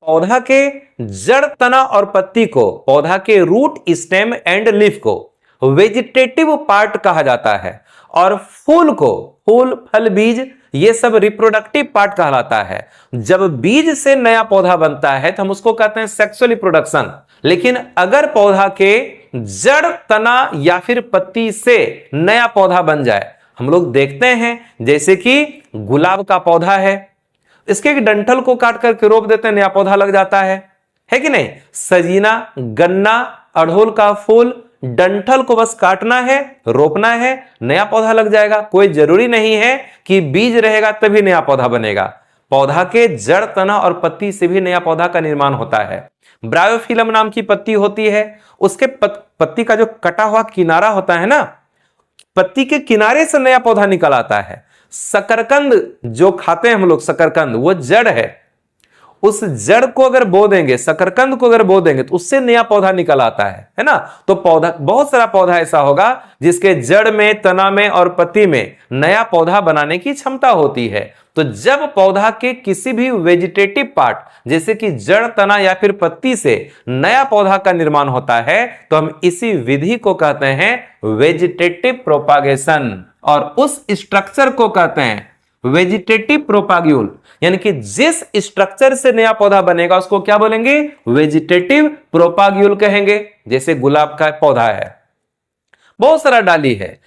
पौधा के जड़, तना और पत्ती को, पौधा के रूट, स्टेम एंड लीफ को वेजिटेटिव पार्ट कहा जाता है और फूल को, फूल, फल, बीज, ये सब रिप्रोडक्टिव पार्ट कहलाता है। जब बीज से नया पौधा बनता है तो हम उसको कहते हैं सेक्सुअल रिप्रोडक्शन। लेकिन अगर पौधा के जड़, तना या फिर पत्ती से नया पौधा बन जाए, हम लोग देखते हैं जैसे कि गुलाब का पौधा है, इसके डंठल को काट करके रोप देते हैं, नया पौधा लग जाता है कि नहीं। सजीना, गन्ना, अड़हुल का फूल, डंठल को बस काटना है, रोपना है, नया पौधा लग जाएगा। कोई जरूरी नहीं है कि बीज रहेगा तभी नया पौधा बनेगा। पौधा के जड़, तना और पत्ती से भी नया पौधा का निर्माण होता है। ब्रायोफिलम नाम की पत्ती होती है, उसके पत्ती का जो कटा हुआ किनारा होता है ना, पत्ती के किनारे से नया पौधा निकल आता है। शकरकंद जो खाते हैं हम लोग, शकरकंद, वो जड़ है, उस जड़ को अगर बो देंगे, शकरकंद को अगर बो देंगे तो उससे नया पौधा निकल आता है ना। तो पौधा, बहुत सारा पौधा ऐसा होगा जिसके जड़ में, तना में और पत्ती में नया पौधा बनाने की क्षमता होती है। तो जब पौधा के किसी भी वेजिटेटिव पार्ट जैसे कि जड़, तना या फिर पत्ती से नया पौधा का निर्माण होता है तो हम इसी विधि को कहते हैं वेजिटेटिव प्रोपागेशन, और उस स्ट्रक्चर को कहते हैं वेजिटेटिव प्रोपाग्यूल। यानी कि जिस स्ट्रक्चर से नया पौधा बनेगा उसको क्या बोलेंगे? वेजिटेटिव प्रोपाग्यूल कहेंगे। जैसे गुलाब का पौधा है, बहुत सारा डाली है,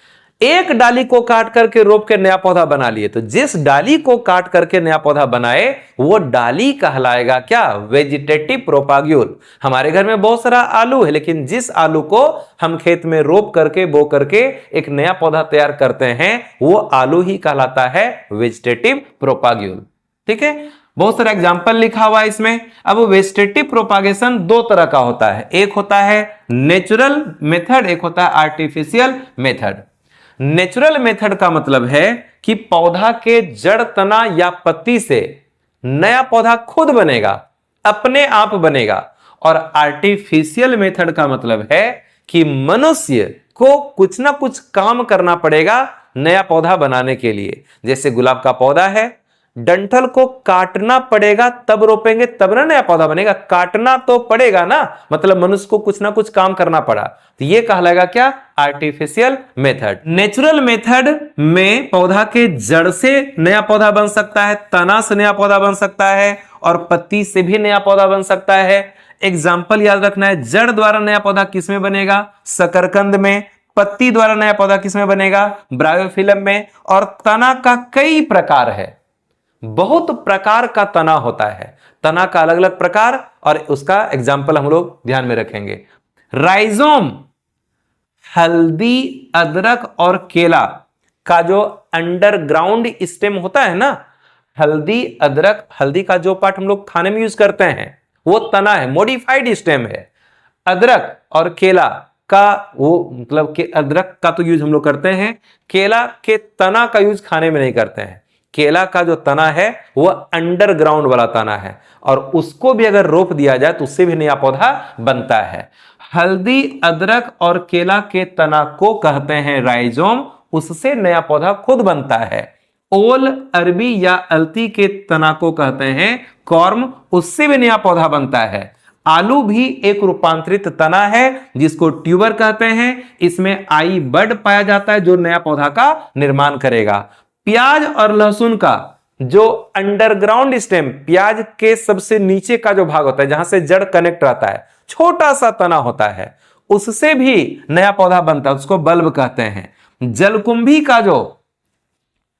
एक डाली को काट करके रोप के नया पौधा बना लिए, तो जिस डाली को काट करके नया पौधा बनाए वो डाली कहलाएगा क्या? वेजिटेटिव प्रोपाग्यूल। हमारे घर में बहुत सारा आलू है, लेकिन जिस आलू को हम खेत में रोप करके, बो करके एक नया पौधा तैयार करते हैं वो आलू ही कहलाता है वेजिटेटिव प्रोपाग्यूल। ठीक है, बहुत सारा एग्जाम्पल लिखा हुआ है इसमें। अब वेजिटेटिव प्रोपागेशन दो तरह का होता है, एक होता है नेचुरल मेथड, एक होता है आर्टिफिशियल मेथड। नेचुरल मेथड का मतलब है कि पौधा के जड़, तना या पत्ती से नया पौधा खुद बनेगा, अपने आप बनेगा। और आर्टिफिशियल मेथड का मतलब है कि मनुष्य को कुछ ना कुछ काम करना पड़ेगा नया पौधा बनाने के लिए। जैसे गुलाब का पौधा है, डंठल को काटना पड़ेगा तब रोपेंगे, तब ना नया पौधा बनेगा। काटना तो पड़ेगा ना, मतलब मनुष्य को कुछ ना कुछ काम करना पड़ा, तो ये कहलाएगा क्या? Artificial method. नेचुरल मेथड में पौधा के जड़ से नया पौधा बन सकता है, तना से नया पौधा बन सकता है और पत्ती से भी नया पौधा बन सकता है। एग्जाम्पल याद रखना है, जड़ द्वारा नया पौधा किसमें बनेगा? शकरकंद में। पत्ती द्वारा नया पौधा किसमें बनेगा? ब्रायोफिलम में। और तना का कई प्रकार है, बहुत प्रकार का तना होता है, तना का अलग अलग प्रकार, और उसका एग्जाम्पल हम लोग ध्यान में रखेंगे। राइजोम हल्दी, अदरक और केला का जो अंडरग्राउंड स्टेम होता है ना, हल्दी, अदरक, हल्दी का जो पार्ट हम लोग खाने में यूज करते हैं वो तना है, मॉडिफाइड स्टेम है। अदरक और केला का वो मतलब कि अदरक का तो यूज हम लोग करते हैं, केला के तना का यूज खाने में नहीं करते हैं। केला का जो तना है वो अंडरग्राउंड वाला तना है, और उसको भी अगर रोप दिया जाए तो उससे भी नया पौधा बनता है। हल्दी, अदरक और केला के तना को कहते हैं राइजोम, उससे नया पौधा खुद बनता है। ओल, अरबी या अलती के तना को कहते हैं कॉर्म, उससे भी नया पौधा बनता है। आलू भी एक रूपांतरित तना है जिसको ट्यूबर कहते हैं, इसमें आई बड पाया जाता है जो नया पौधा का निर्माण करेगा। प्याज और लहसुन का जो अंडरग्राउंड स्टेम, प्याज के सबसे नीचे का जो भाग होता है जहां से जड़ कनेक्ट रहता है, छोटा सा तना होता है, उससे भी नया पौधा बनता है, उसको बल्ब कहते हैं। जलकुंभी का जो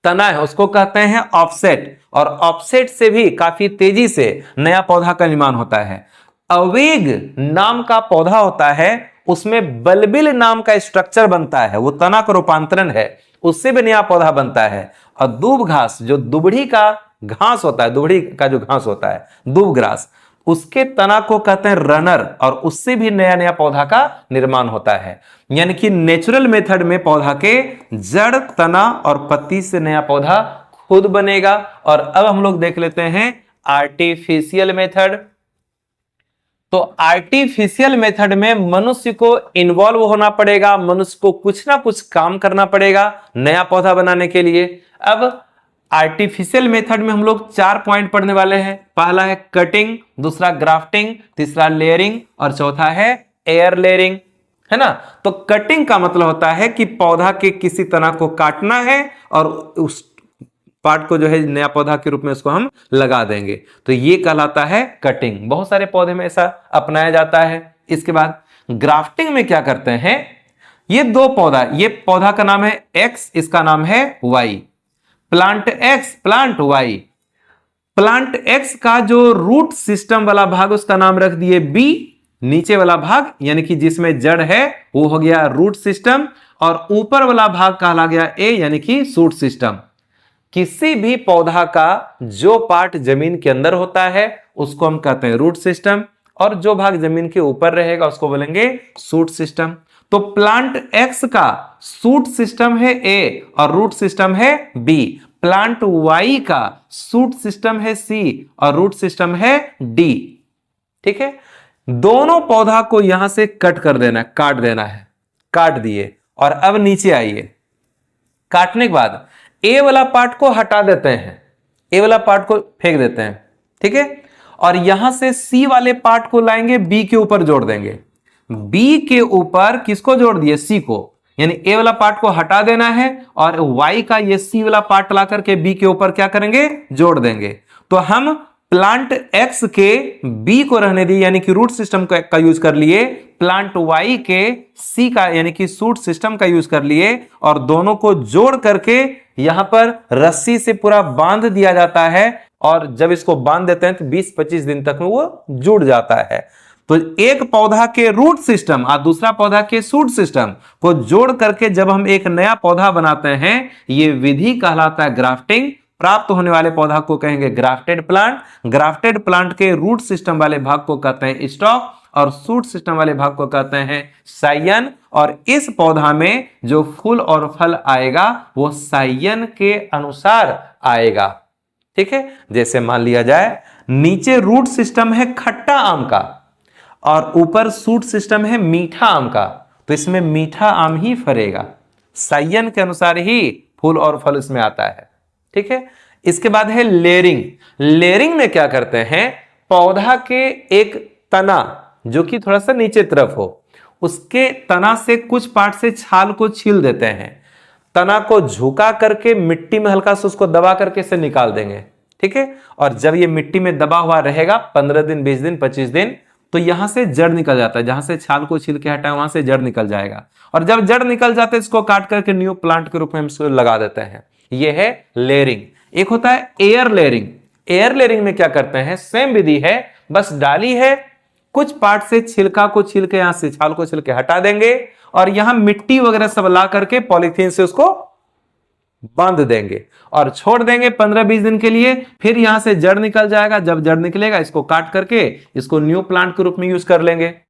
तना है उसको कहते हैं ऑफसेट, और ऑफसेट से भी काफी तेजी से नया पौधा का निर्माण होता है। अवेग नाम का पौधा होता है, उसमें बल्बिल नाम का स्ट्रक्चर बनता है, वो तना का रूपांतरण है, उससे भी नया पौधा बनता है। और दूब घास, जो दुबड़ी का घास होता है, दुबड़ी का जो घास होता है, दूब घास, उसके तना को कहते हैं रनर, और उससे भी नया नया पौधा का निर्माण होता है। यानी कि नेचुरल मेथड में पौधा के जड़, तना और पत्ती से नया पौधा खुद बनेगा। और अब हम लोग देख लेते हैं आर्टिफिशियल मेथड। तो आर्टिफिशियल मेथड में मनुष्य को इन्वॉल्व होना पड़ेगा, मनुष्य को कुछ ना कुछ काम करना पड़ेगा नया पौधा बनाने के लिए। अब आर्टिफिशियल मेथड में हम लोग 4 पॉइंट पढ़ने वाले हैं। पहला है कटिंग, दूसरा ग्राफ्टिंग, तीसरा लेयरिंग और चौथा है एयर लेयरिंग, है ना। तो कटिंग का मतलब होता है कि पौधा के किसी तना को काटना है और उस पार्ट को जो है नया पौधा के रूप में उसको हम लगा देंगे, तो ये कहलाता है कटिंग। बहुत सारे पौधे में ऐसा अपनाया जाता है। इसके बाद ग्राफ्टिंग में क्या करते हैं, ये दो पौधा, ये पौधा का नाम है एक्स, इसका नाम है y. Plant x, plant y. Plant x का जो रूट सिस्टम वाला भाग उसका नाम रख दिए बी, नीचे वाला भाग यानी कि जिसमें जड़ है वो हो गया रूट सिस्टम, और ऊपर वाला भाग कहला गया ए यानी कि शूट सिस्टम। किसी भी पौधा का जो पार्ट जमीन के अंदर होता है उसको हम कहते हैं रूट सिस्टम, और जो भाग जमीन के ऊपर रहेगा उसको बोलेंगे शूट सिस्टम। तो प्लांट एक्स का शूट सिस्टम है ए और रूट सिस्टम है बी। प्लांट वाई का शूट सिस्टम है सी और रूट सिस्टम है डी। ठीक है, दोनों पौधा को यहां से कट कर देना, काट देना है। काट दिए और अब नीचे आइए। काटने के बाद ए वाला पार्ट को हटा देते हैं, ए वाला पार्ट को फेंक देते हैं, ठीक है। और यहां से सी वाले पार्ट को लाएंगे, बी के ऊपर जोड़ देंगे। बी के ऊपर किसको जोड़ दिए, सी को, यानी ए वाला पार्ट को हटा देना है और वाई का ये सी वाला पार्ट ला करके बी के ऊपर क्या करेंगे, जोड़ देंगे। तो हम प्लांट एक्स के बी को रहने दिए यानी कि रूट सिस्टम का यूज कर लिए, प्लांट वाई के सी का यानी कि शूट सिस्टम का यूज कर लिए, और दोनों को जोड़ करके यहां पर रस्सी से पूरा बांध दिया जाता है। और जब इसको बांध देते हैं तो 20-25 दिन तक में वो जुड़ जाता है। तो एक पौधा के रूट सिस्टम और दूसरा पौधा के शूट सिस्टम को जोड़ करके जब हम एक नया पौधा बनाते हैं, ये विधि कहलाता है ग्राफ्टिंग। प्राप्त होने वाले पौधा को कहेंगे ग्राफ्टेड प्लांट। ग्राफ्टेड प्लांट के रूट सिस्टम वाले भाग को कहते हैं स्टॉक और शूट सिस्टम वाले भाग को कहते हैं सायन। और इस पौधा में जो फूल और फल आएगा वो सायन के अनुसार आएगा। ठीक है, जैसे मान लिया जाए नीचे रूट सिस्टम है खट्टा आम का और ऊपर शूट सिस्टम है मीठा आम का, तो इसमें मीठा आम ही फरेगा, सायन के अनुसार ही फूल और फल इसमें आता है। ठीक है, इसके बाद है लेयरिंग। लेयरिंग में क्या करते हैं, पौधा के एक तना जो कि थोड़ा सा नीचे तरफ हो, उसके तना से कुछ पार्ट से छाल को छील देते हैं। तना को झुका करके मिट्टी में हल्का सा उसको दबा करके इसे निकाल देंगे। ठीक है, और जब ये मिट्टी में दबा हुआ रहेगा 15 दिन, 20 दिन, 25 दिन, तो यहां से जड़ निकल जाता है। जहां से छाल को छील के हटाए वहां से जड़ निकल जाएगा, और जब जड़ निकल जाते है इसको काट करके न्यू प्लांट के रूप में हम इसको लगा देते हैं। यह है लेयरिंग। एक होता है एयर लेयरिंग। एयर लेयरिंग में क्या करते हैं, सेम विधि है, बस डाली है, कुछ पार्ट से छिलका को छील के यहां से छाल को छील के हटा देंगे और यहां मिट्टी वगैरह सब ला करके पॉलीथीन से उसको बांध देंगे और छोड़ देंगे 15-20 दिन के लिए। फिर यहां से जड़ निकल जाएगा, जब जड़ निकलेगा इसको काट करके इसको न्यू प्लांट के रूप में यूज कर लेंगे।